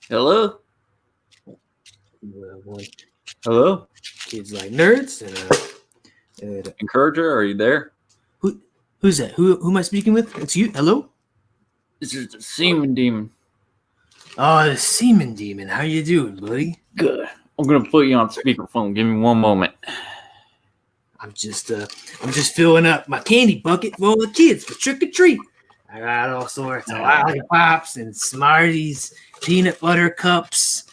Hello? One Hello? kids like nerds and Encourager, are you there? who's that? Who am I speaking with? It's you. Hello. This is the Semen Demon. Oh, the Semen Demon. How you doing, buddy? Good. I'm gonna put you on speakerphone. Give me one moment. I'm just filling up my candy bucket full of kids for trick or treat. I got all sorts of lollipops and Smarties, peanut butter cups.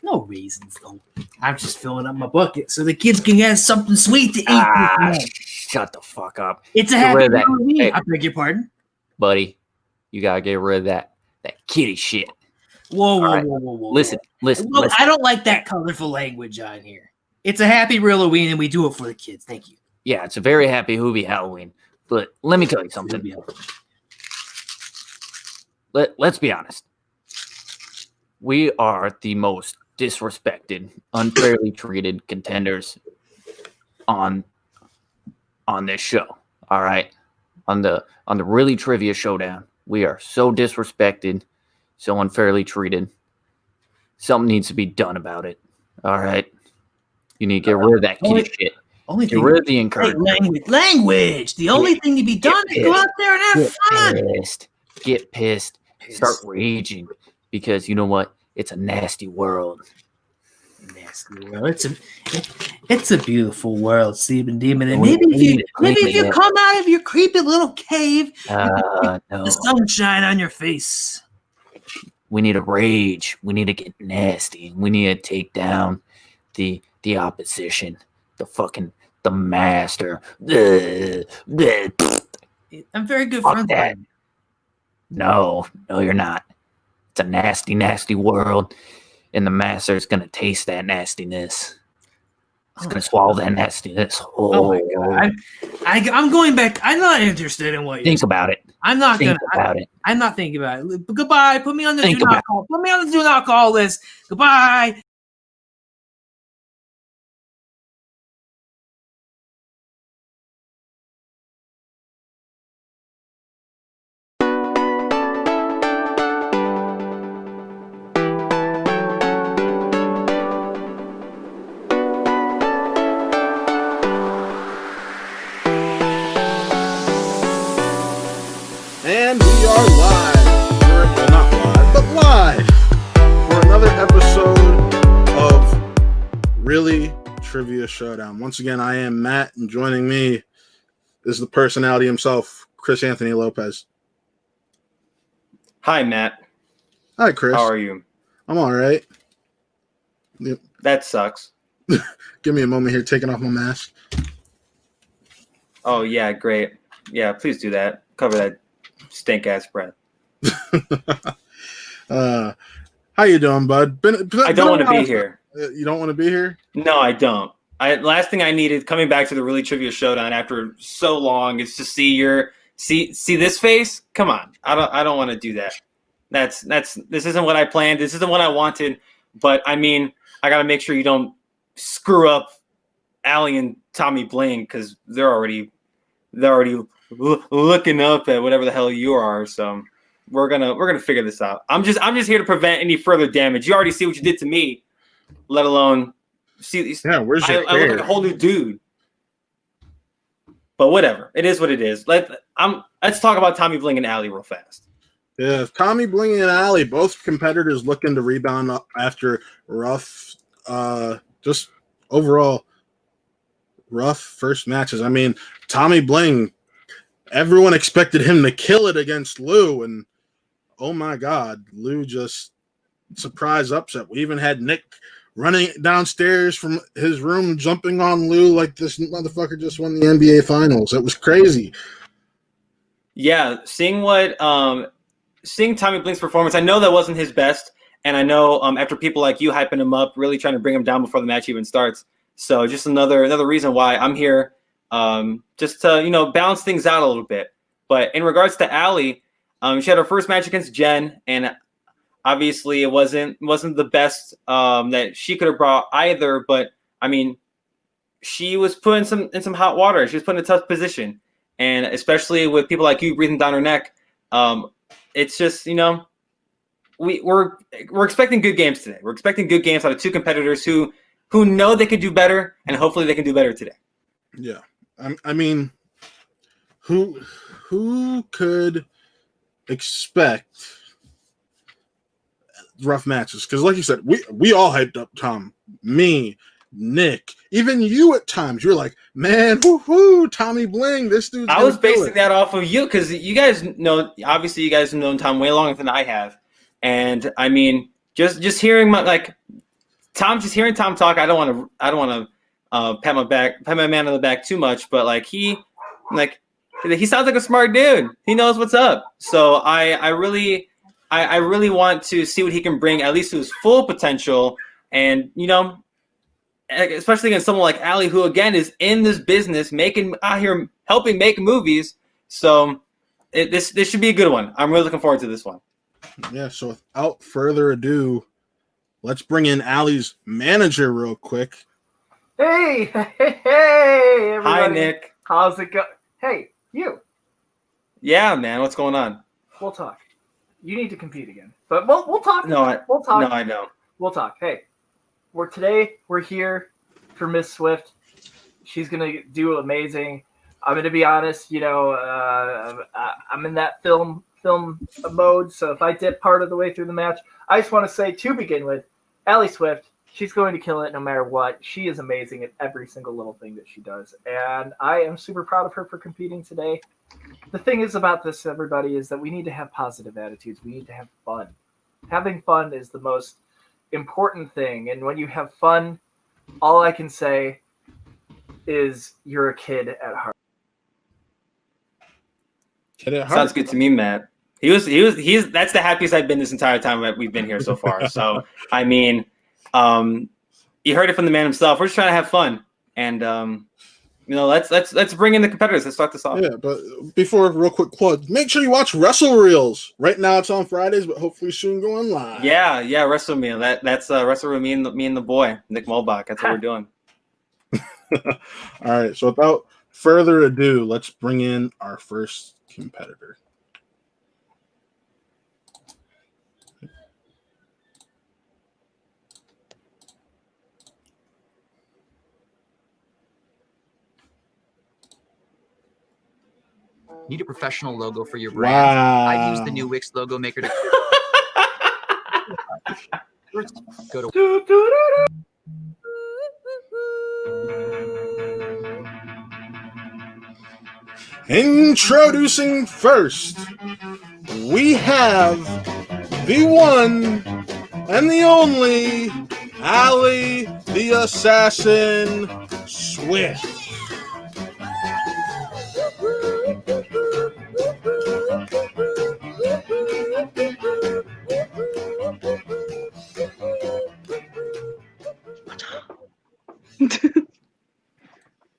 No raisins though. I'm just filling up my bucket so the kids can have something sweet to eat this month. Shut the fuck up. It's a Get happy rid of that. Halloween. Hey. I beg your pardon. Buddy, you gotta get rid of that kitty shit. Whoa. Listen. Look, I don't like that colorful language on here. It's a happy Halloween, and we do it for the kids. Thank you. Yeah, it's a very happy Hoobie Halloween. But let me tell you something. Let's be honest. We are the most disrespected, unfairly treated contenders on this show. All right, on the Reely Trivia Showdown, we are so disrespected, so unfairly treated. Something needs to be done about it. All right, you need to get rid of that kitty shit. Get rid of the encouragement. Language. The only thing to be done is go out there and have fun. Get pissed. Start raging, because you know what? It's a nasty world. Nasty world. It's a beautiful world, Semen Demon. And maybe if you come out of your creepy little cave, no. the sunshine on your face. We need to rage. We need to get nasty. We need to take down the opposition. The master. I'm very good friends with him. No, you're not. It's a nasty, nasty world, and the master's gonna taste that nastiness. He's gonna swallow that nastiness. Oh my god! I'm going back. I'm not interested in what you think about it. I'm not think about it. I'm not thinking about it. Goodbye. Put me on the do not call. Put me on the do not call list. Goodbye. And we are live. Well, not live, but live for another episode of Reely Trivia Showdown. Once again, I am Matt, and joining me is the personality himself, Chris Anthony Lopez. Hi, Matt. Hi, Chris. How are you? I'm all right. Yep. That sucks. Give me a moment here, taking off my mask. Oh, yeah, great. Yeah, please do that. Cover that stink-ass breath. How you doing, bud? I don't want to be here. You don't want to be here? No, I don't. Last thing I needed coming back to the Reely Trivia Showdown after so long is to see see this face. Come on, I don't want to do that. This isn't what I planned. This isn't what I wanted. But I mean, I gotta make sure you don't screw up Allie and Tommy Bling, because they're already looking up at whatever the hell you are. So we're gonna figure this out. I'm just here to prevent any further damage. You already see what you did to me, let alone see. Yeah, where's your I look like a whole new dude. But whatever, it is what it is. Let's talk about Tommy Bling and Allie real fast. Yeah, Tommy Bling and Allie, both competitors looking to rebound up after rough, just overall rough first matches. I mean, Tommy Bling, everyone expected him to kill it against Lou, and oh my God, Lou just surprise upset. We even had Nick running downstairs from his room, jumping on Lou like this motherfucker just won the NBA Finals. It was crazy. Yeah, seeing Tommy Bling's performance, I know that wasn't his best, and I know after people like you hyping him up, really trying to bring him down before the match even starts. So just another reason why I'm here, just to balance things out a little bit. But in regards to Allie, she had her first match against Jen, and obviously it wasn't the best that she could have brought either. But I mean, she was put in some hot water. She was put in a tough position, and especially with people like you breathing down her neck, it's just we're expecting good games today. We're expecting good games out of two competitors who know they could do better, and hopefully they can do better today. Yeah, I mean, who could expect rough matches? Because, like you said, we all hyped up Tom, me, Nick, even you at times. You're like, man, woohoo, Tommy Bling, this dude's. I was basing that off of you because you guys know. Obviously, you guys have known Tom way longer than I have, and I mean, just hearing hearing Tom talk. I don't want to pat my man on the back too much, but he sounds like a smart dude. He knows what's up. So I really want to see what he can bring, at least to his full potential, and especially against someone like Ali, who again is in this business, out here helping make movies. So this should be a good one. I'm really looking forward to this one. Yeah. So without further ado, let's bring in Ali's manager real quick. Hey, everybody. Hi, Nick. How's it go? Hey, you. Yeah, man. What's going on? We'll talk. You need to compete again, but we'll talk. We'll talk. No, I don't. We'll talk. Hey, we're here for Miss Swift. She's gonna do amazing. I'm gonna be honest. I'm in that film mode. So if I dip part of the way through the match, I just want to say to begin with, Ali Swift, she's going to kill it no matter what. She is amazing at every single little thing that she does, and I am super proud of her for competing today. The thing is about this, everybody, is that we need to have positive attitudes. We need to have fun. Having fun is the most important thing, and when you have fun, all I can say is you're a kid at heart. Kid at heart. Sounds good to me, Matt. He's that's the happiest I've been this entire time that we've been here so far. So I mean, you heard it from the man himself. We're just trying to have fun, and let's bring in the competitors. Let's start this off. Yeah, but before, real quick plug, make sure you watch Wrestle Reels. Right now it's on Fridays, but hopefully soon going live. Yeah, Wrestle Me. That's Wrestle with me and the boy, Nick Mulbach. That's what we're doing. All right, so without further ado, let's bring in our first competitor. Need a professional logo for your brand? Wow. I've used the new Wix logo maker to go to Introducing first, we have the one and the only Ali the Assassin Swift.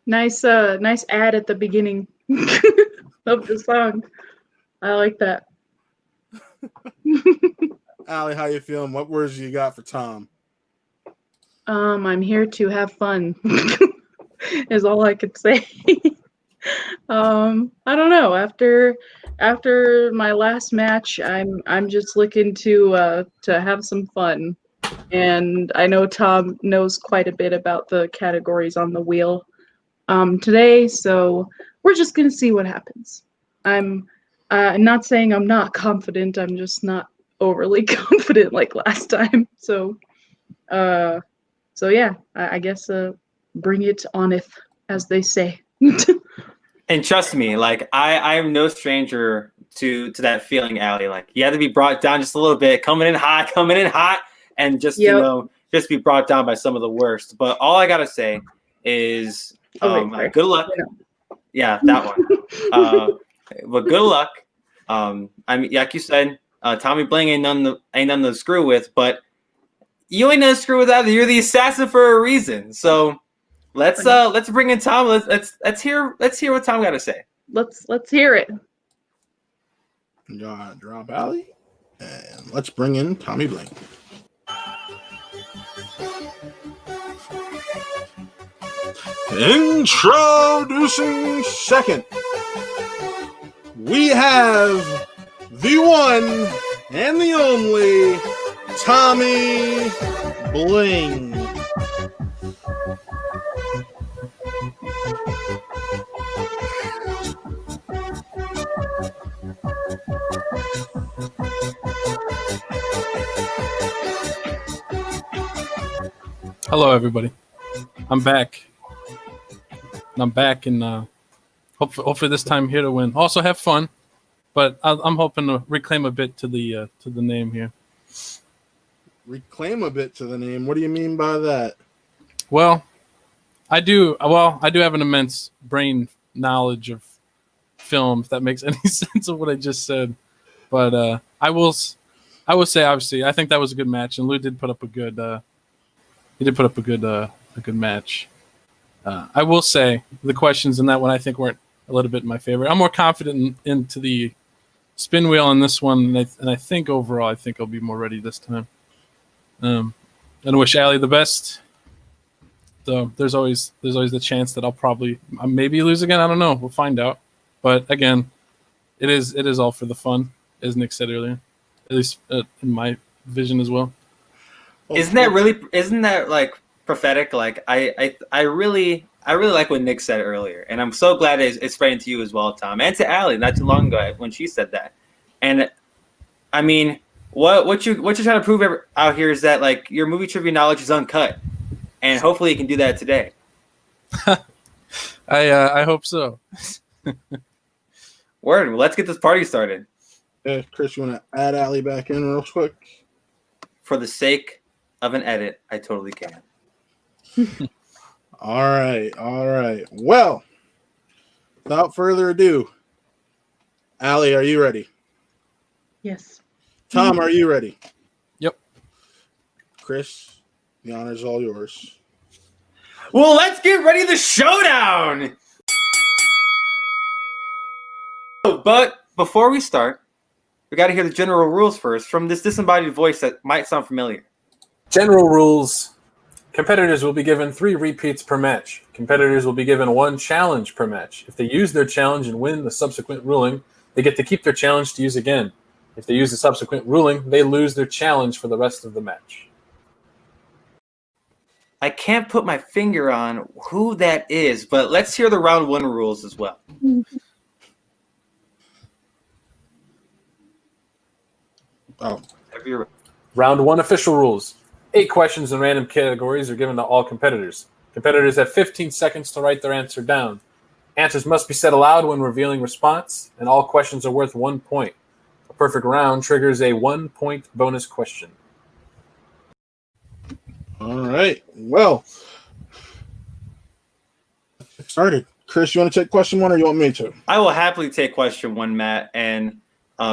Nice ad at the beginning of the song. I like that. Ali, how you feeling? What words you got for Tom? I'm here to have fun. Is all I could say. I don't know. After my last match, I'm just looking to have some fun. And I know Tom knows quite a bit about the categories on the wheel today, so we're just gonna see what happens. I'm not saying I'm not confident. I'm just not overly confident like last time. So yeah, I guess bring it oneth, as they say. And trust me, I'm no stranger to that feeling, Ali. You had to be brought down just a little bit, coming in hot, and just just be brought down by some of the worst. But all I gotta say is good luck. Yeah, that one. But good luck. I mean, like you said, Tommy Bling ain't none to screw with, but you ain't none to screw with either. You're the assassin for a reason. So let's bring in Tom. Let's hear what Tom got to say. Let's hear it. Drop Ali, and let's bring in Tommy Bling. Introducing second, we have the one and the only Tommy Bling. Hello, everybody. I'm back. And hopefully this time here to win. Also have fun, but I'm hoping to reclaim a bit to the name here. Reclaim a bit to the name. What do you mean by that? Well, I do have an immense brain knowledge of film, if that makes any sense of what I just said. But I will say, obviously, I think that was a good match, and Lou did put up a good match. I will say the questions in that one I think weren't a little bit my favorite. I'm more confident into the spin wheel on this one, and I think overall I think I'll be more ready this time. And I wish Allie the best. So there's always the chance that I'll probably maybe lose again. I don't know. We'll find out. But again, it is all for the fun, as Nick said earlier, at least in my vision as well. Isn't that like prophetic? Like I really like what Nick said earlier, and I'm so glad it's spreading to you as well, Tom, and to Allie not too long ago when she said that. And I mean, what you're trying to prove out here is that like your movie trivia knowledge is uncut, and hopefully you can do that today. I hope so. Word. Well, let's get this party started. Yeah, Chris, you want to add Allie back in real quick? For the sake of an edit, I totally can. All right. Well, without further ado, Allie, are you ready? Yes. Tom, are you ready? Yep. Chris, the honor's all yours. Well, let's get ready for the showdown. But before we start, we got to hear the general rules first from this disembodied voice that might sound familiar. General rules. Competitors will be given 3 repeats per match. Competitors will be given 1 challenge per match. If they use their challenge and win the subsequent ruling, they get to keep their challenge to use again. If they use the subsequent ruling, they lose their challenge for the rest of the match. I can't put my finger on who that is, but let's hear the round 1 rules as well. Oh. Round 1 official rules. 8 questions in random categories are given to all competitors. Competitors have 15 seconds to write their answer down. Answers must be said aloud when revealing response, and all questions are worth 1 point. A perfect round triggers a 1-point bonus question. All right. Well, started. Chris, you want to take question 1 or you want me to? I will happily take question 1, Matt. And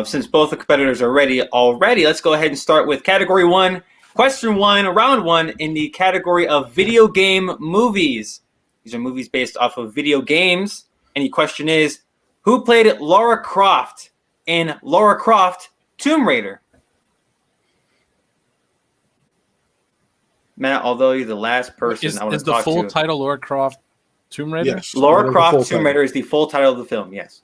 since both the competitors are ready already, let's go ahead and start with category 1. Question 1, round 1 in the category of video game movies. These are movies based off of video games. And the question is, who played Lara Croft in Lara Croft Tomb Raider? Matt, although you're the last person I want to talk to. Is the full title Lara Croft Tomb Raider? Yes. Lara Croft Tomb Raider is the full title of the film, yes.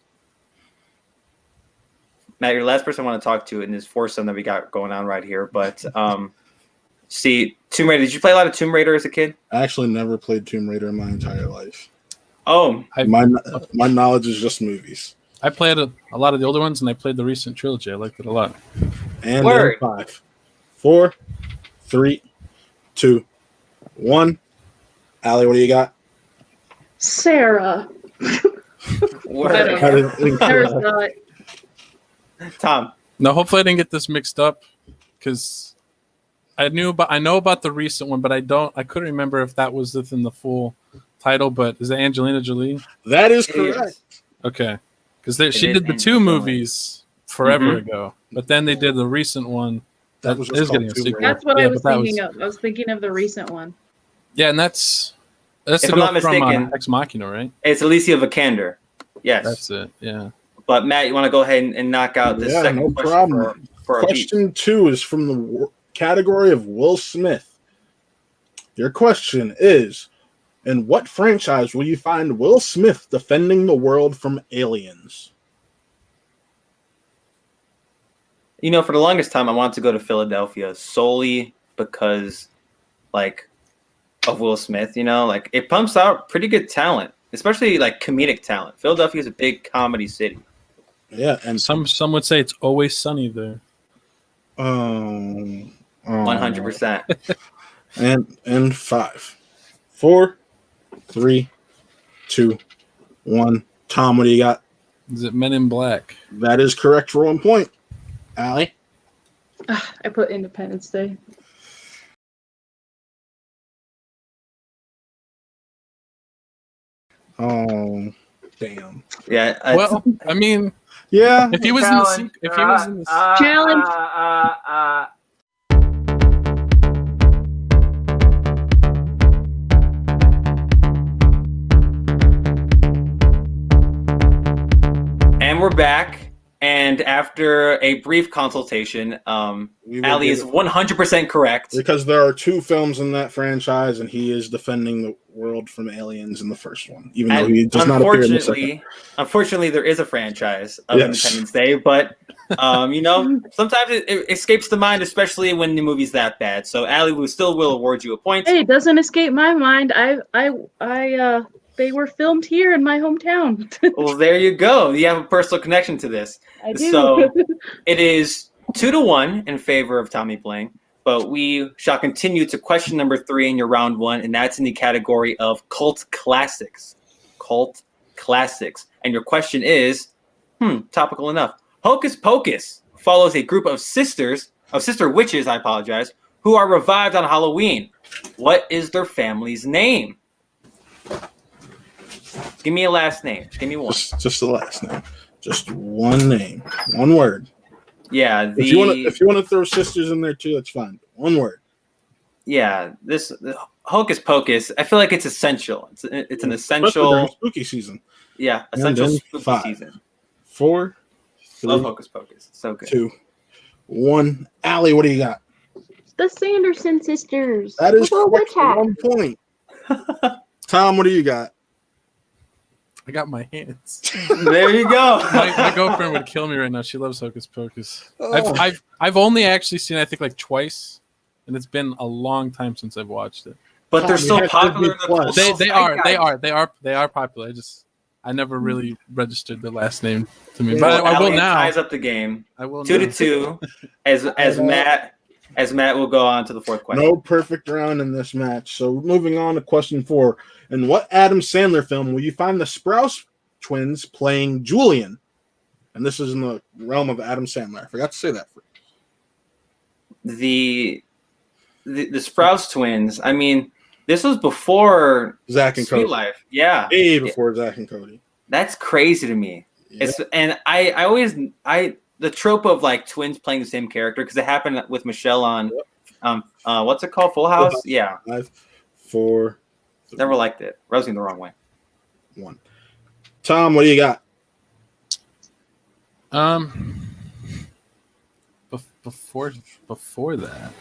Matt, you're the last person I want to talk to in this foursome that we got going on right here. But see, Tomb Raider, did you play a lot of Tomb Raider as a kid? I actually never played Tomb Raider in my entire life. Oh. My knowledge is just movies. I played a lot of the older ones, and I played the recent trilogy. I liked it a lot. And then 5, 4, 3, 2, 1. Allie, what do you got? Sarah. Word. Sarah's not. Tom. No, hopefully I didn't get this mixed up, because I know about the recent one, but I couldn't remember if that was within the full title. But is it Angelina Jolie? That is correct. Okay, because she did the 2 movies forever ago, but then they did the recent one that was is getting a sequel. That's what I was thinking of. I was thinking of the recent one. Yeah, and that's if the I'm girl not mistaken, from Ex Machina, right? It's Alicia Vikander. Yes. That's it, yeah. But Matt, you want to go ahead and knock out this second question problem. for our Question 2 is from the category of Will Smith. Your question is, in what franchise will you find Will Smith defending the world from aliens? You know, for the longest time, I wanted to go to Philadelphia solely because, like, of Will Smith. You know, like it pumps out pretty good talent, especially like comedic talent. Philadelphia is a big comedy city. Yeah, and Some would say it's always sunny there. 100%. And 5, 4, 3, 2, 1. Tom, what do you got? Is it Men in Black? That is correct for 1 point. Allie? I put Independence Day. Oh, damn. Yeah. Well, I mean, Yeah. if he was in the if he was in the Challenge. And we're back. And after a brief consultation, We will Ali give is it- 100% correct. Because there are 2 films in that franchise, and he is defending the world from aliens in the first one, even though And he does not appear in the second. unfortunately, there is a franchise of Yes. Independence Day, but you know, sometimes it escapes the mind, especially when the movie's that bad. So, Ali, we still will award you a point. Hey, it doesn't escape my mind. They were filmed here in my hometown. Well, there you go. You have a personal connection to this. I do. So it is 2-1 in favor of Tommy Bling, but we shall continue to question number 3 in your round 1, and that's in the category of cult classics. Cult classics. And your question is, topical enough. Hocus Pocus follows a group of sister witches, who are revived on Halloween. What is their family's name? Give me a last name. Give me one. Just the last name. Just one name. One word. Yeah. If you want to throw sisters in there too, that's fine. One word. Yeah. The Hocus Pocus. I feel like it's essential. It's an Especially essential. during spooky season. Yeah. And Essential then spooky 5, season. 4, 3, Love Hocus Pocus. So good. 2, 1. Allie, what do you got? The Sanderson sisters. That is Little correct witch for hat. 1 point. Tom, what do you got? I got my hands. There you go. My girlfriend would kill me right now. She loves Hocus Pocus. Oh. I've only actually seen I think like twice, and it's been a long time since I've watched it. But they're Tom, so you have popular. Disney Plus. They are popular. I never really registered the last name to me, but I will Ali now. ties up the game. I will 2-2. As Matt will go on to the 4th question. No perfect round in this match. So moving on to question 4. In what Adam Sandler film will you find the Sprouse twins playing Julian? And this is in the realm of Adam Sandler. I forgot to say that. The Sprouse twins. I mean, this was before Zach and Sweet Cody. Life. Yeah. Way before Zach and Cody. That's crazy to me. Yeah. I always the trope of like twins playing the same character, because it happened with Michelle on what's it called? Full House? Yeah. 5, 4, Never liked it. Rubbed me the wrong way. 1. Tom, what do you got? Before that.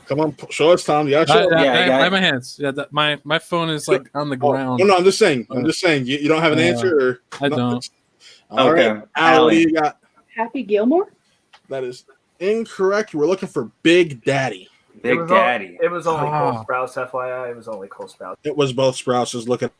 Come on, show us, Tom. You gotta show us. I have my hands. Yeah, my phone is like on the ground. No, I'm just saying. You don't have an answer? Or I don't. All Okay. right. Allie, what do you got? Happy Gilmore? That is incorrect. We're looking for Big Daddy. Big Daddy. It was only Ah. Cole Sprouse, FYI. It was only Cole Sprouse. It was both Sprouses. Look at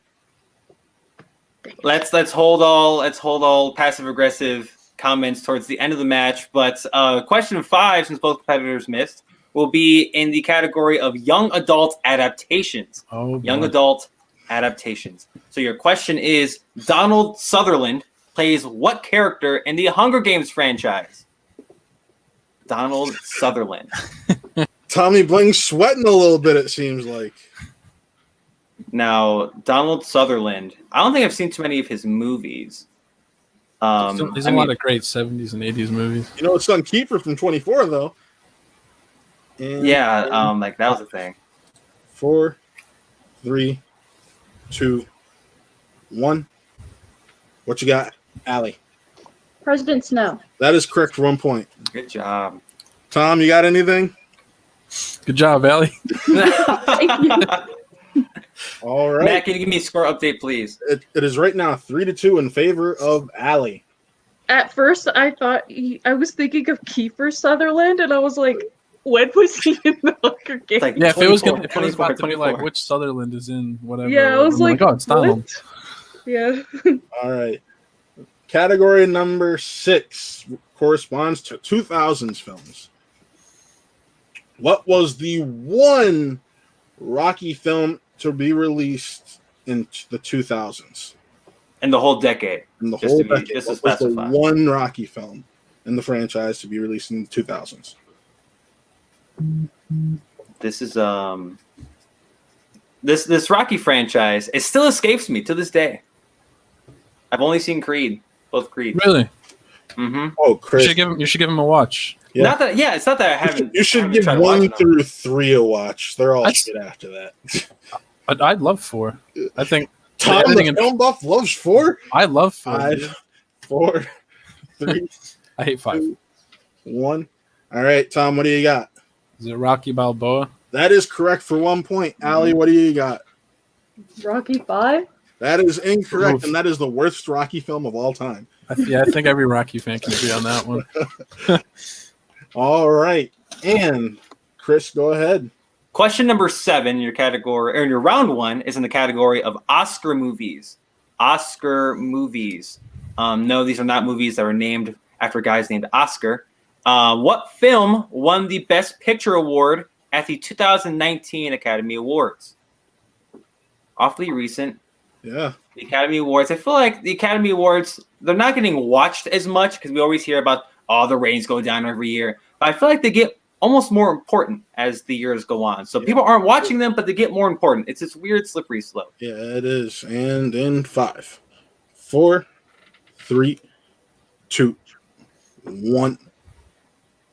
Let's hold all passive aggressive comments towards the end of the match. But question 5, since both competitors missed, will be in the category of young adult adaptations. Oh, Young boy. adult adaptations. So your question is: Donald Sutherland plays what character in the Hunger Games franchise? Donald Sutherland. Tommy Bling sweating a little bit, it seems like. Now, Donald Sutherland. I don't think I've seen too many of his movies. There's a lot of great 70s and 80s movies. You know, it's on Keeper from 24, though. And Yeah, like that was a thing. 4, 3, 2, 1. What you got, Allie? President Snow. That is correct for 1 point. Good job. Tom, you got anything? Good job, Allie. All right. Matt, can you give me a score update, please? It is right now 3-2 in favor of Allie. At first, I thought I was thinking of Kiefer Sutherland, and I was like, when was he in the Hunger Games? Like Yeah, if it was 24, about to be like 24. which Sutherland is in whatever. Yeah, I was I'm like, oh, it's Donald. what? Yeah. All right. Category number 6 corresponds to 2000s films. What was the one Rocky film to be released in the 2000s? In the whole decade. In the Just whole to be- decade, just to what was the specify. one Rocky film in the franchise to be released in the 2000s? This is this Rocky franchise. It still escapes me to this day. I've only seen Creed, both Creed. Really? Mm-hmm. Oh, You Chris. should give him a watch. Yeah. Not that. Yeah, it's not that I haven't. You should I haven't give tried to 1 watch them. through 3 a watch. They're all That's- shit after that. I'd love 4. I think Tom, everything the in- film buff, loves 4. I love 4. 5, 4, 3, I hate 5. 1. All right, Tom, what do you got? Is it Rocky Balboa? That is correct for 1 point. Allie, what do you got? Rocky 5? That is incorrect, Oof. and that is the worst Rocky film of all time. I think every Rocky fan can agree on that one. All right, and Chris, go ahead. Question number 7 in your category, or in your round 1, is in the category of Oscar movies. Oscar movies. No, these are not movies that were named after guys named Oscar. What film won the Best Picture award at the 2019 Academy Awards? Awfully recent. Yeah. The Academy Awards. I feel like the Academy Awards, they're not getting watched as much because we always hear about the ratings go down every year. But I feel like they get almost more important as the years go on. So people aren't watching them, but they get more important. It's this weird slippery slope. Yeah, it is. And in 5, 4, 3, 2, 1.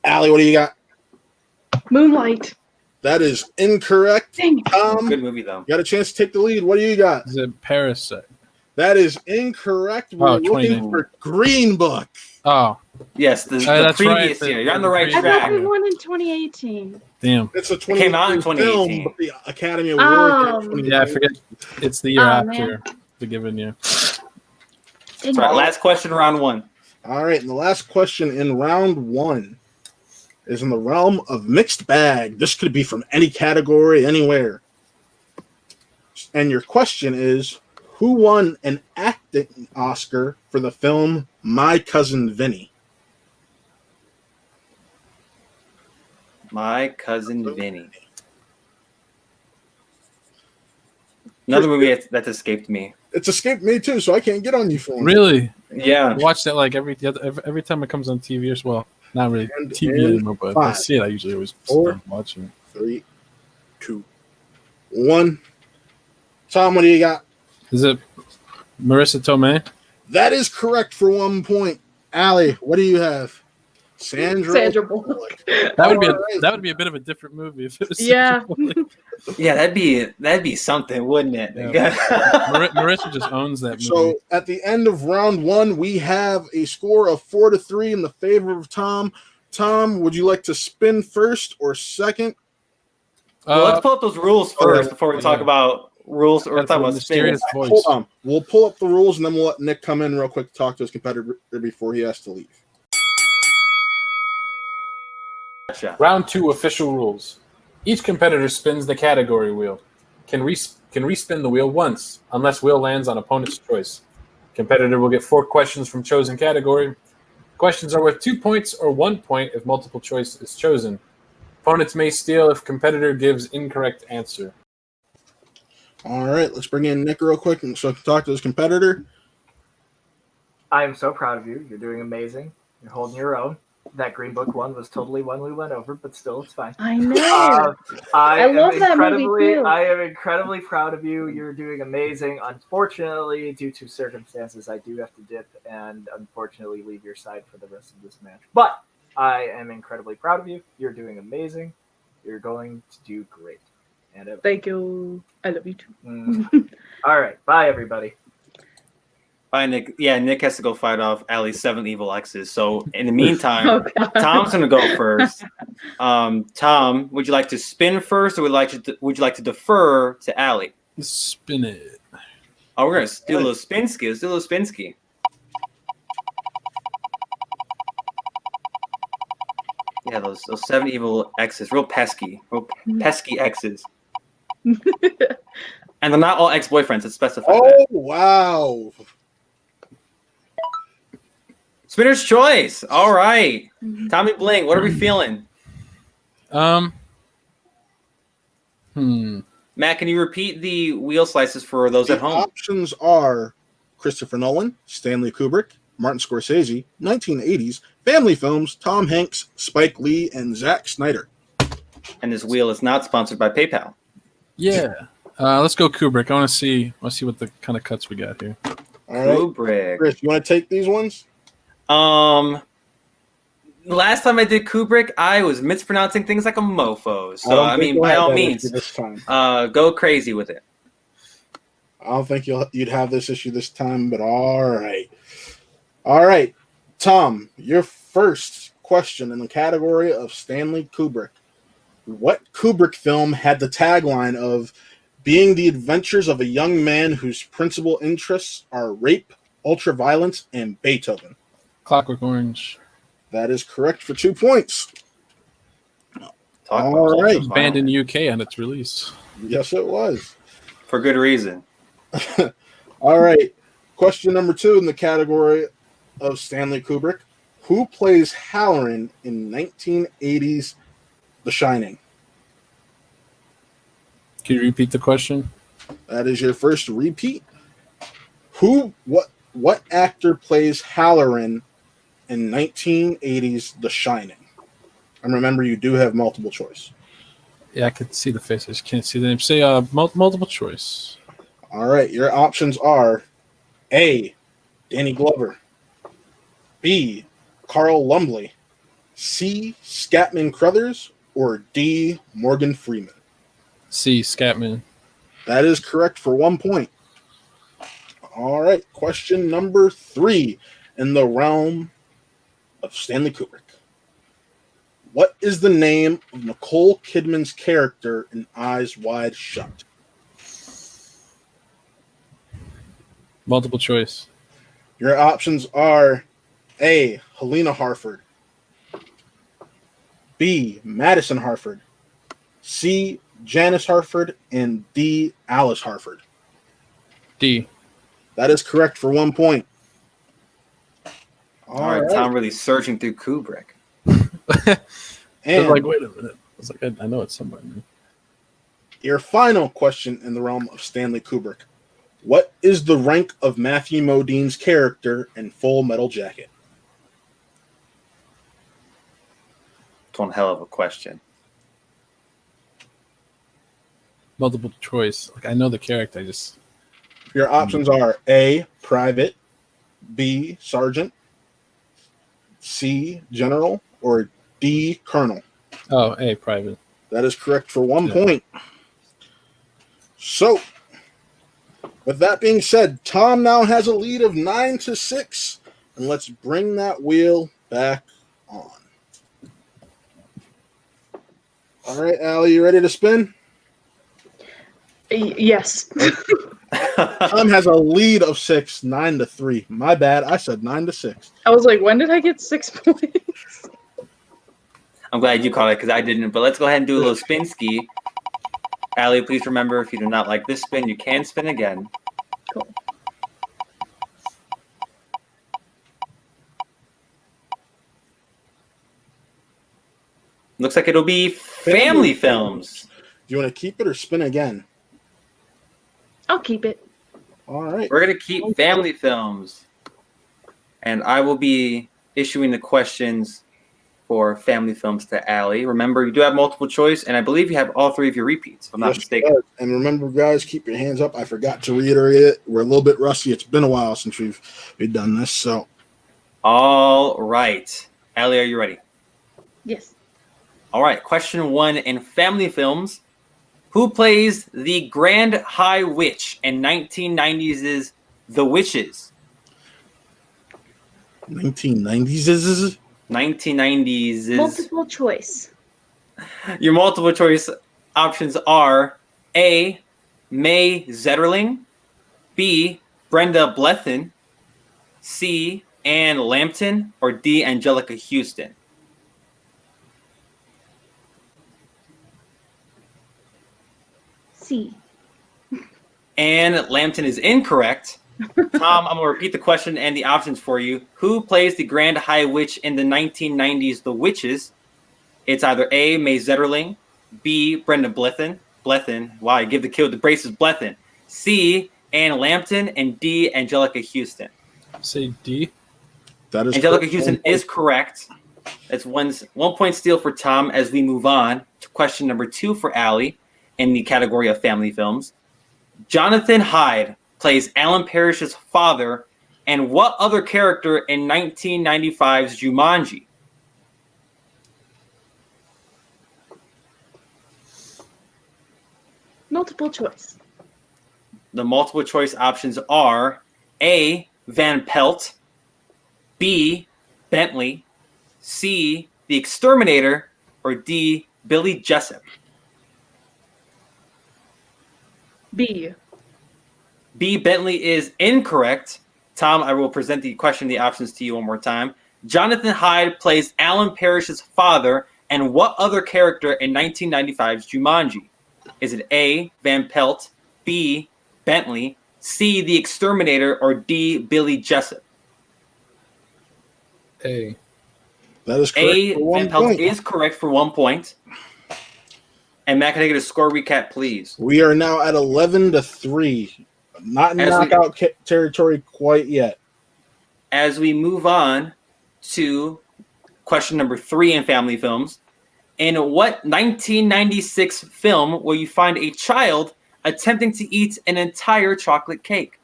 Allie, what do you got? Moonlight. That is incorrect. Dang it. Good movie, though. Got a chance to take the lead. What do you got? Is it Parasite? That is incorrect. We're looking 2019. for Green Book. Oh, Yes, the that's previous right. year. You're on the right I Track. thought we track. won in 2018. damn. It's a came out in 2018. 2018 film, but the Academy Award. Yeah, I forget. It's the year Oh, after man. the given year. All right, last question, round 1. All right, and the last question in round 1 is in the realm of mixed bag. This could be from any category, anywhere. And your question is, who won an acting Oscar for the film My Cousin Vinny? My Cousin Vinny. Another movie that escaped me. It's escaped me too, so I can't get on you for one. Really? Yeah. I watch that like every time it comes on TV as well. Not really And TV in anymore, but if I 5, see it, I usually always 4, watching it. 3, 2, 1. Tom, what do you got? Is it Marissa Tomei? That is correct for 1 point. Allie, what do you have? Sandra Bullock. That would be Alright. that would be a bit of a different movie if it was Yeah. Sandra Bullock. Yeah, that'd be something, wouldn't it? Yeah. Marissa just owns that movie. So at the end of round 1, we have a score of 4-3 in the favor of Tom. Tom, would you like to spin first or second? Well, let's pull up those rules first before we talk about rules or That's talk a about mysterious spins. voice. Hold on. We'll pull up the rules and then we'll let Nick come in real quick to talk to his competitor before he has to leave. Gotcha. Round 2 official rules. Each competitor spins the category wheel. Can respin the wheel once, unless wheel lands on opponent's choice. Competitor will get 4 questions from chosen category. Questions are worth 2 points or 1 point if multiple choice is chosen. Opponents may steal if competitor gives incorrect answer. All right, let's bring in Nick real quick so I can talk to his competitor. I am so proud of you. You're doing amazing. You're holding your own. That Green Book one was totally one we went over, but still, it's fine. I know. I I love that movie, too. I am incredibly proud of you. You're doing amazing. Unfortunately, due to circumstances, I do have to dip and unfortunately leave your side for the rest of this match. But I am incredibly proud of you. You're doing amazing. You're going to do great. And Thank you. I love you too. All right. Bye, everybody. Bye, Nick. Yeah, Nick has to go fight off Allie's 7 evil exes. So in the meantime, Oh, God. Tom's going to go first. Tom, would you like to spin first, or would you like to defer to Allie? Spin it. Oh, we're going to do a little spin ski. Let's do a little spin ski. Yeah, those 7 evil exes, real pesky exes. And they're not all ex-boyfriends, it's specified. Oh, wow. Spinner's choice. All right. Mhm. Tommy Bling, what are we feeling? Matt, can you repeat the wheel slices for those The at home? options are Christopher Nolan, Stanley Kubrick, Martin Scorsese, 1980s, family films, Tom Hanks, Spike Lee, and Zack Snyder. And this wheel is not sponsored by PayPal. Yeah. Let's go Kubrick. I want to see what the kind of cuts we got here. All right. Kubrick. Chris, you want to take these ones? Last time I did Kubrick, I was mispronouncing things like a mofo. So don't I think mean, you'll by have all that means, issue this time. go crazy with it. I don't think you'd have this issue this time, but all right. All right. Tom, your first question in the category of Stanley Kubrick. What Kubrick film had the tagline of being the adventures of a young man whose principal interests are rape, ultraviolence, and Beethoven? Clockwork Orange. That is correct for 2 points. Talk All about right. It was banned in UK on its release. Yes, it was. For good reason. All right. Question number 2 in the category of Stanley Kubrick. Who plays Halloran in 1980's The Shining? Can you repeat the question? That is your first repeat. What actor plays Halloran in 1980's The Shining? And remember, you do have multiple choice. Yeah, I could see the face. I just can't see the name. Say multiple choice. All right. Your options are A, Danny Glover, B, Carl Lumbly, C, Scatman Crothers, or D, Morgan Freeman. C, Scatman. That is correct for 1 point. All right. Question number 3 in the realm of Stanley Kubrick. What is the name of Nicole Kidman's character in Eyes Wide Shut? Multiple choice. Your options are A, Helena Harford, B, Madison Harford, C, Janice Harford, and D, Alice Harford. D. That is correct for 1 point. All right, Tom really searching through Kubrick. I And was like, wait a minute. I was like, I know it's somewhere. your final question in the realm of Stanley Kubrick. What is the rank of Matthew Modine's character in Full Metal Jacket? It's one hell of a question. Multiple choice. Like I know the character. I just Your options are A, Private, B, Sergeant, C, General, or D, Colonel. A, private. That is correct for 1 point. So, with that being said, Tom now has a lead of 9-6, and let's bring that wheel back on. All right, Allie, you ready to spin? Yes. Tom has a lead of 6, 9-3. My bad, I said 9-6. I was like, when did I get 6 points? I'm glad you caught it because I didn't. But let's go ahead and do a little spin ski. Allie, please remember, if you do not like this spin, you can spin again. Cool. Looks like it'll be family films. Do you want to keep it or spin again? I'll keep it. All right. We're going to keep family films. And I will be issuing the questions for family films to Allie. Remember, you do have multiple choice, and I believe you have all 3 of your repeats, if I'm not Yes, mistaken. and remember, guys, keep your hands up. I forgot to reiterate it. We're a little bit rusty. It's been a while since we've done this. So, All right. Allie, are you ready? Yes. All right. Question 1 in family films. Who plays the Grand High Witch in 1990s' The Witches? 1990s. 1990s. Multiple choice. Your multiple choice options are A, May Zetterling, B, Brenda Blethyn, C, Ann Lambton, or D, Angelica Houston. C. And Lambton is incorrect. Tom, I'm going to repeat the question and the options for you. Who plays the Grand High Witch in the 1990s The Witches? It's either A, May Zetterling, B, Brenda Blethyn. Wow, you give the kid with the braces Blethyn. C, Anne Lambton, and D, Angelica Houston. Say D. That is Angelica correct. Houston is correct. That's 1 point steal for Tom as we move on to question number 2 for Allie in the category of family films. Jonathan Hyde plays Alan Parrish's father, and what other character in 1995's Jumanji? Multiple choice. The multiple choice options are A, Van Pelt, B, Bentley, C, The Exterminator, or D, Billy Jessup. B. B, Bentley is incorrect. Tom, I will present the question, the options to you one more time. Jonathan Hyde plays Alan Parrish's father, and what other character in 1995's Jumanji? Is it A, Van Pelt, B, Bentley, C, The Exterminator, or D, Billy Jessup? A. That is correct. A, for 1 Van Pelt point. is correct for 1 point. And Matt, can I get a score recap, please? We are now at 11-3. Not in knockout territory quite yet. As we move on to question number 3 in family films, in what 1996 film will you find a child attempting to eat an entire chocolate cake?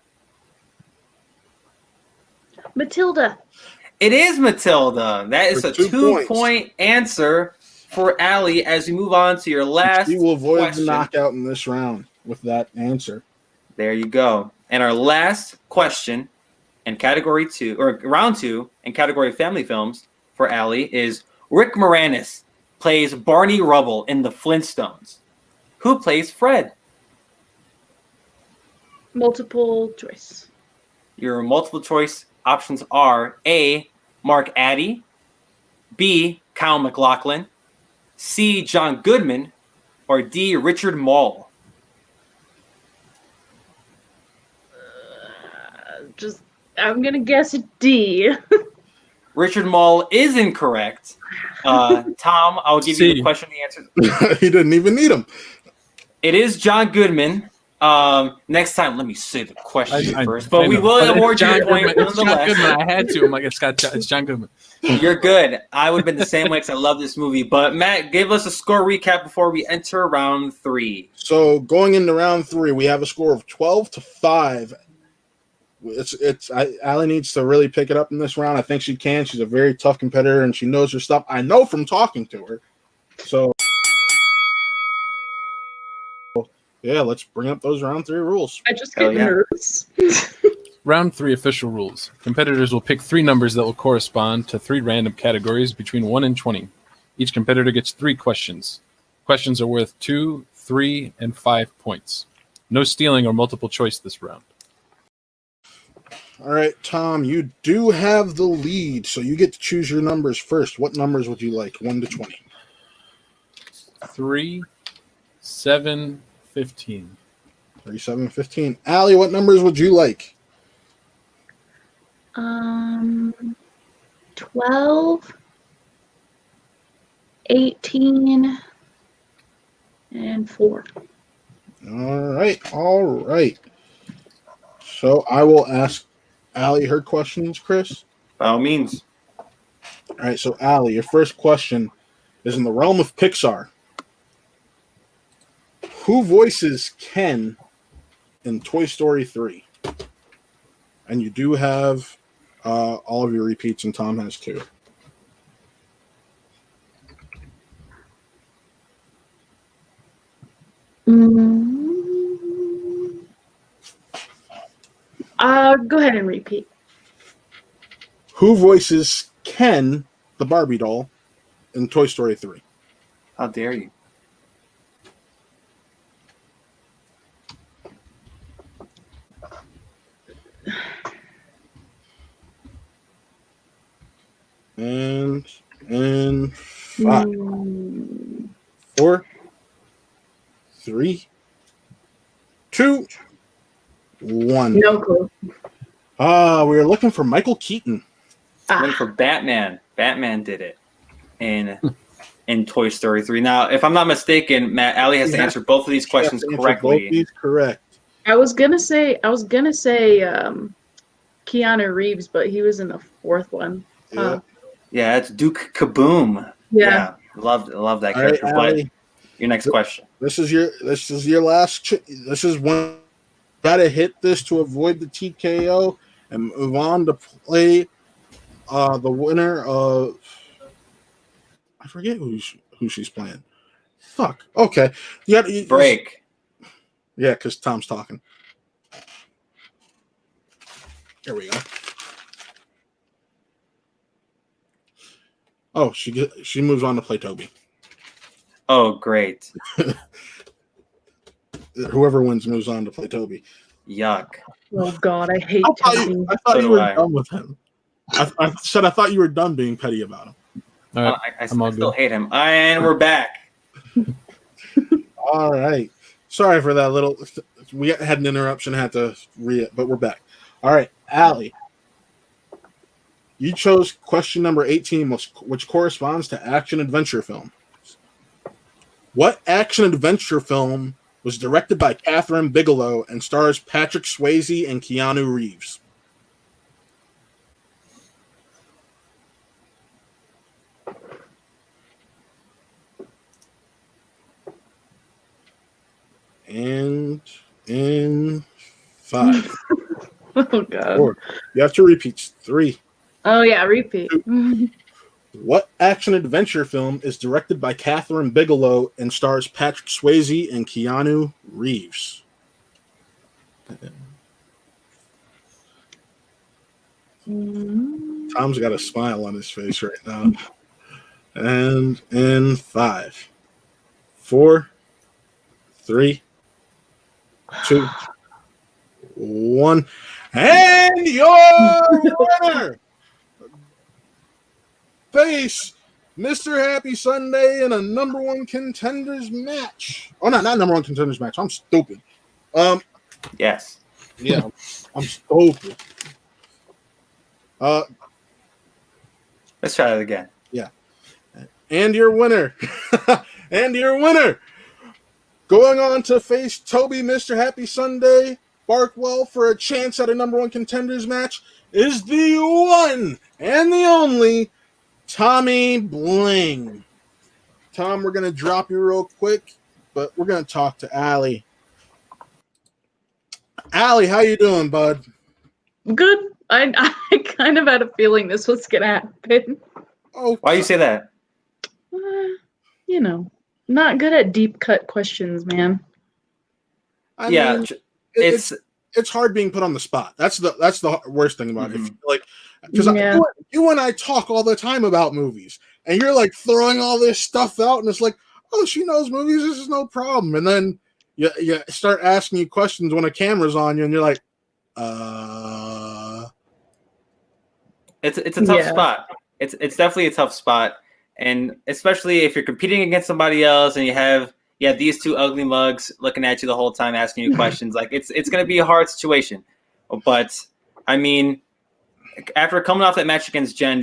Matilda. It is Matilda. That is For a 2 2-point answer for Allie as we move on to your last She will avoid question. the knockout in this round with that answer. There you go. And our last question in category 2, or round 2 in category family films for Allie is Rick Moranis plays Barney Rubble in The Flintstones. Who plays Fred? Multiple choice. Your multiple choice options are A, Mark Addy, B, Kyle MacLachlan, C, John Goodman, or D, Richard Mall. I'm gonna guess a D. Richard Mall is incorrect. Tom, I'll give you the C. question, the answer. He didn't even need him. It is John Goodman. Next time, let me say the question first. But I we know. will But award it's you a John point Goodman. It's John nonetheless. Goodman. I had to. I'm like, it's John Goodman. You're good. I would have been the same way because I love this movie. But Matt, give us a score recap before we enter round 3. So going into round 3, we have a score of 12-5. Allie needs to really pick it up in this round. I think she can. She's a very tough competitor and she knows her stuff. I know from talking to her. So yeah, let's bring up those round 3 rules. I just get nervous. Round 3 official rules. Competitors will pick 3 numbers that will correspond to 3 random categories between 1 and 20. Each competitor gets 3 questions. Questions are worth 2, 3, and 5 points. No stealing or multiple choice this round. All right, Tom, you do have the lead, so you get to choose your numbers first. What numbers would you like, 1 to 20? 3, 7, 15. 3, 7, 15. Allie, what numbers would you like? 12, 18, and 4. All right. So I will ask Allie her questions, Chris. By all means. All right, so Allie, your first question is in the realm of Pixar. Who voices Ken in Toy Story 3? And you do have all of your repeats, and Tom has 2. Go ahead and repeat. Who voices Ken, the Barbie doll, in Toy Story 3? How dare you? And 5, 4, 3, 2, 1. No clue. We were looking for Michael Keaton. Went for Batman. Batman did it in Toy Story 3. Now, if I'm not mistaken, Matt, Allie has to answer both of these questions correctly. Both correct. I was gonna say Keanu Reeves, but he was in the fourth one. Yeah, it's Duke Kaboom. Yeah. Love that All right, character. But Allie, your next question. this is your last. This is one. Gotta hit this to avoid the TKO and move on to play the winner of. I forget who she's playing. Fuck. Okay. Break. Yeah, because Tom's talking. There we go. Oh, she moves on to play Toby. Oh, great. Whoever wins moves on to play Toby. Yuck. Oh God, I hate Toby. I thought So you do were I. done with him. I said I thought you were done being petty about him. All right, I I'm all still good. hate him. And we're back. All right. Sorry for that little. We had an interruption. Had to but we're back. All right, Allie. You chose question number 18, which corresponds to action adventure film. What action adventure film was directed by Catherine Bigelow and stars Patrick Swayze and Keanu Reeves? And in 5. Oh God. 4. You have to repeat. 3. Oh yeah, repeat. What action adventure film is directed by Catherine Bigelow and stars Patrick Swayze and Keanu Reeves? Tom's got a smile on his face right now. And in 5, 4, 3, 2, 1. And your winner! Face Mr. Happy Sunday in a number 1 contenders match. Oh, not number 1 contenders match. I'm stupid. Yes. Yeah, I'm stupid. Let's try it again. Yeah. And your winner. And your winner. Going on to face Toby, Mr. Happy Sunday, Barkwell for a chance at a number 1 contenders match is the one and the only Tommy Bling. Tom, we're going to drop you real quick, but we're going to talk to Allie. Allie, how you doing, bud? Good. I kind of had a feeling this was gonna happen. Oh, Why you say that? You know, not good at deep cut questions, man. I Yeah, mean, it's it's hard being put on the spot. That's the worst thing about it. Like, because Yeah. you and I talk all the time about movies, and you're like throwing all this stuff out, and it's like, oh, she knows movies. This is no problem. And then you start asking you questions when a camera's on you, and you're like, It's a tough Yeah. spot. It's definitely a tough spot, and especially if you're competing against somebody else and you have these two ugly mugs looking at you the whole time asking you questions. Like it's going to be a hard situation. But I mean, after coming off that match against Jen,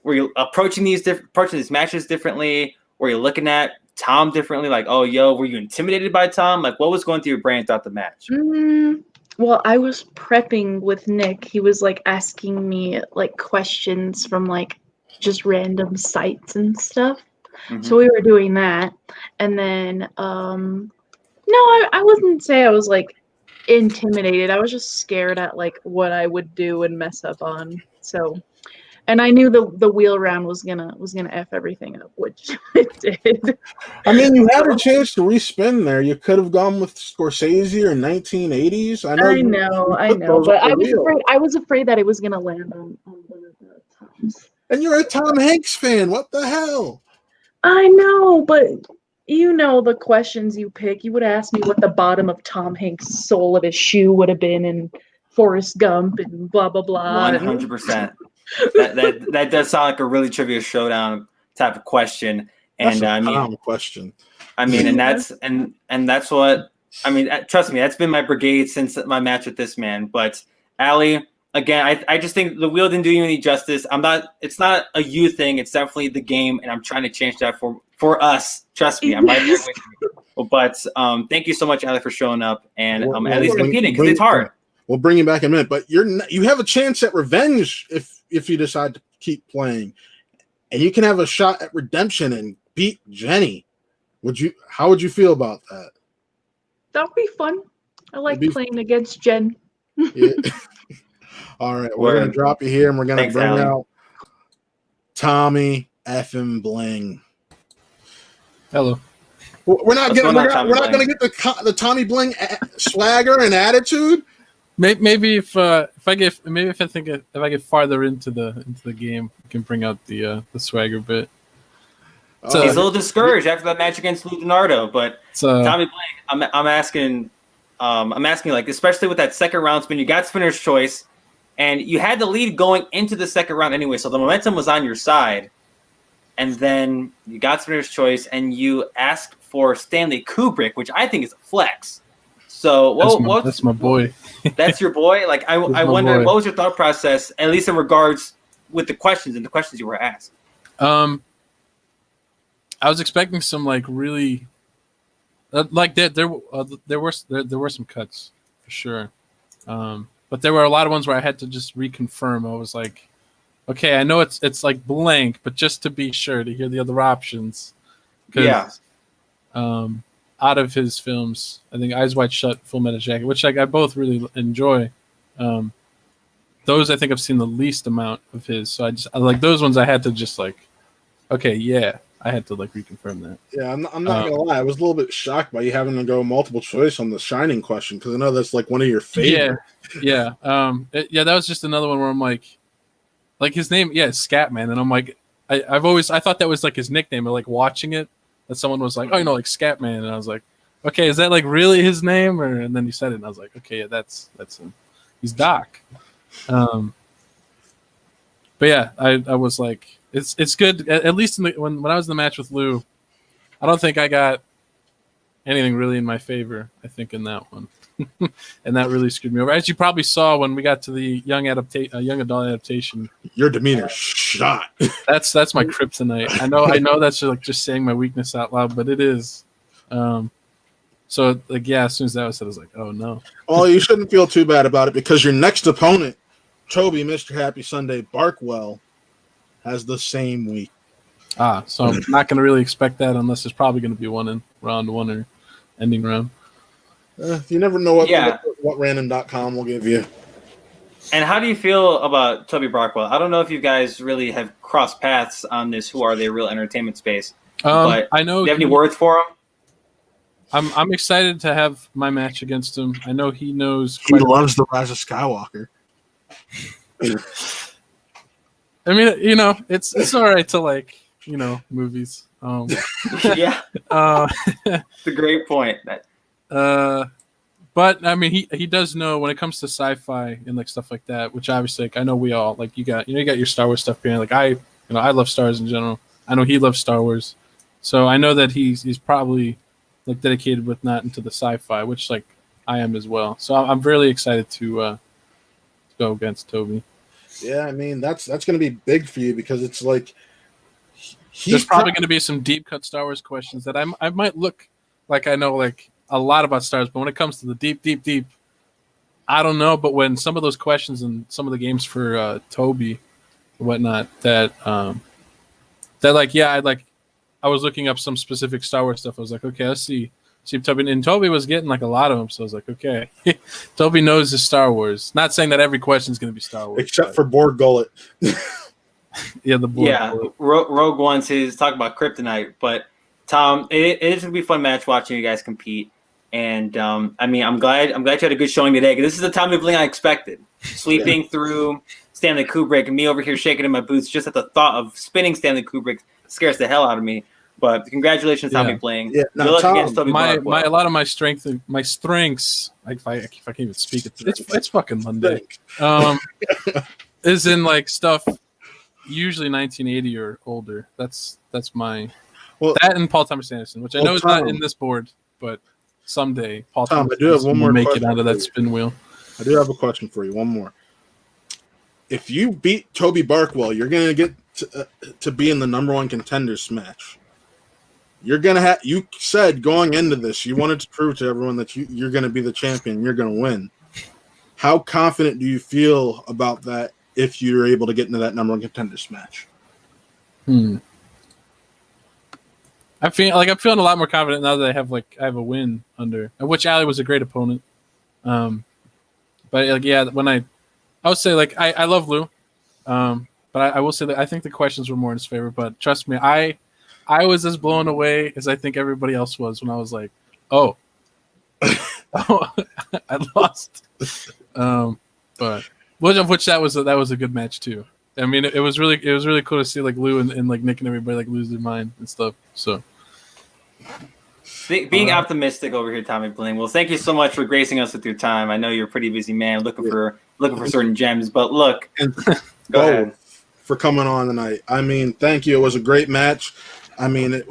were you approaching these matches differently? Were you looking at Tom differently? Like, oh, were you intimidated by Tom? Like, what was going through your brain throughout the match? Well, I was prepping with Nick. He was like asking me like questions from like just random sites and stuff. Mhm. So we were doing that. And then no, I wouldn't say I was like intimidated. I was just scared at like what I would do and mess up on. So, and I knew the wheel round was gonna F everything up, which it did. I mean, you had a chance to respin there. You could have gone with Scorsese or 1980s. I know, but I was afraid that it was gonna land on one of the tops. And you're a Tom Hanks fan. What the hell? I know, but you know the questions you pick. You would ask me what the bottom of Tom Hanks' sole of his shoe would have been in Forrest Gump and blah blah blah. 100%. That does sound like a really Trivia Showdown type of question. And That's a I mean, Tom question. and that's what I mean, trust me, that's been my brigade since my match with this man. But Allie, again, I just think the wheel didn't do you any justice. It's not a you thing. It's definitely the game, and I'm trying to change that for us. Trust me, I'm right there with you. But thank you so much, Allie, for showing up and at least competing because it's hard. We'll bring you back in a minute, but you have a chance at revenge if you decide to keep playing, and you can have a shot at redemption and beat Jenny. How would you feel about that? That would be fun. I like playing against Jen. Yeah. All right, we're going to drop you here, and we're going to bring out Tommy effing Bling. Hello. We're not going to get the Tommy Bling swagger and attitude. Maybe if I get farther into the game, we can bring out the swagger bit. So he's a little discouraged after that match against Lou Donardo, but Tommy Bling, I'm asking, like, especially with that second round spin, you got spinner's choice, and you had the lead going into the second round anyway, so the momentum was on your side, and then you got spinner's choice, and you asked for Stanley Kubrick, which I think is a flex. So that's my boy. That's your boy. Like I wonder, what was your thought process, at least in regards with the questions you were asked? I was expecting some like really, like there were some cuts for sure, but there were a lot of ones where I had to just reconfirm. I was like, okay, I know it's like blank, but just to be sure to hear the other options. Yeah. Out of his films, I think Eyes Wide Shut, Full Metal Jacket, which I both really enjoy. Those I think I've seen the least amount of his, so I like those ones. I had to just like, okay, yeah. I had to like reconfirm that. Yeah, I'm not gonna lie. I was a little bit shocked by you having to go multiple choice on the Shining question because I know that's like one of your favorites. Yeah. That was just another one where I'm like his name, Scatman, and I'm like, I thought that was like his nickname. Or like watching it, that someone was like, oh, like Scatman, and I was like, okay, is that like really his name? And then you said it, and I was like, okay, yeah, that's him. He's Doc. But yeah, I was like. It's good. At least when I was in the match with Lou, I don't think I got anything really in my favor. I think in that one, and that really screwed me over. As you probably saw when we got to the young adult adaptation, your demeanor shot. That's my kryptonite. I know that's just saying my weakness out loud, but it is. So like as soon as that was said, I was like, oh no. Oh, you shouldn't feel too bad about it because your next opponent, Toby, Mr. Happy Sunday Barkwell, has the same week. So I'm not going to really expect that unless there's probably going to be one in round one or ending round. You never know what random.com will give you. And how do you feel about Toby Barkwell? I don't know if you guys really have crossed paths on this Who Are They Real entertainment space. But I know. Do you have any words for him? I'm excited to have my match against him. I know he knows. He loves the Rise of Skywalker. I mean, it's all right to like, movies. Yeah, it's a great point. But I mean, he does know when it comes to sci-fi and like stuff like that, which obviously like, I know we all like. You got your Star Wars stuff being like I love Star Wars in general. I know he loves Star Wars, so I know that he's probably like dedicated with not into the sci-fi, which like I am as well. So I'm really excited to go against Toby. Yeah, I mean that's going to be big for you because it's like there's probably going to be some deep cut Star Wars questions that I might look like I know like a lot about Star Wars, but when it comes to the deep, I don't know. But when some of those questions and some of the games for Toby and whatnot, that I was looking up some specific Star Wars stuff. I was like, okay, let's see if Toby, and Toby was getting like a lot of them. So I was like, okay, Toby knows his Star Wars. Not saying that every question is going to be Star Wars, except for Borg Gullet. Yeah, the Borg. Yeah, Rogue wants his talk about Kryptonite, but Tom, it is going to be a fun match watching you guys compete. And I mean, I'm glad you had a good showing today. Because this is the Tommy Bling I expected. Sweeping through Stanley Kubrick and me over here shaking in my boots just at the thought of spinning Stanley Kubrick scares the hell out of me. But congratulations, Tommy Bling. Yeah, no, Tom, a lot of my strengths, if I can't even speak it, it's fucking Monday. Is in like stuff usually 1980 or older. That's my that and Paul Thomas Anderson, which I know is not in this board, but someday Paul Tom, Thomas I do have one will more make it question out of for that you. spin wheel. I do have a question for you. One more. If you beat Toby Barkwell, you're gonna get to be in the number one contenders match. You're gonna have. You said going into this, you wanted to prove to everyone that you're gonna be the champion. You're gonna win. How confident do you feel about that? If you're able to get into that number one contenders match, I'm feeling a lot more confident now that I have a win under, which Ali was a great opponent. But when I would say I love Lou, but I will say that I think the questions were more in his favor. But trust me, I was as blown away as I think everybody else was when I was like, oh, I lost. But which that was a good match too. I mean, it was really cool to see Lou and Nick and everybody lose their mind and stuff. So. Being optimistic over here, Tommy Bling. Well, thank you so much for gracing us with your time. I know you're a pretty busy man, looking for certain gems. But look, go ahead. For coming on tonight. I mean, thank you. It was a great match. I mean,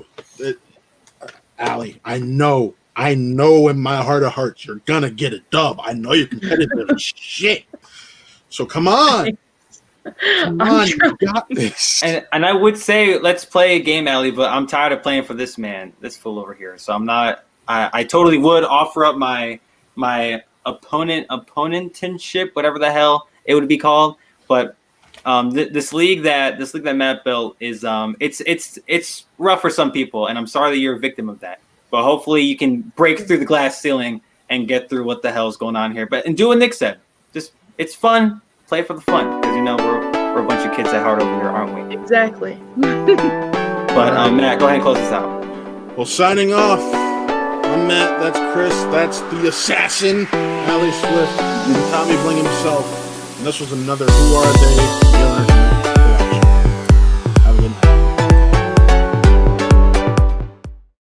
Allie, I know in my heart of hearts you're gonna get a dub. I know you're competitive as shit. So come on. Come on, you got this. And I would say let's play a game, Allie, but I'm tired of playing for this man, this fool over here. So I'm not. I totally would offer up my opponentship, whatever the hell it would be called. But this league that Matt built is it's rough for some people, and I'm sorry that you're a victim of that. But hopefully you can break through the glass ceiling and get through what the hell is going on here. But and do what Nick said. Just it's fun. Play for the fun, because we're a bunch of kids at heart over here, aren't we? Exactly. But Matt, go ahead and close this out. Well, signing off. I'm Matt. That's Chris. That's the assassin, Ali Swift, and Tommy Bling himself. And this was another Who Are They?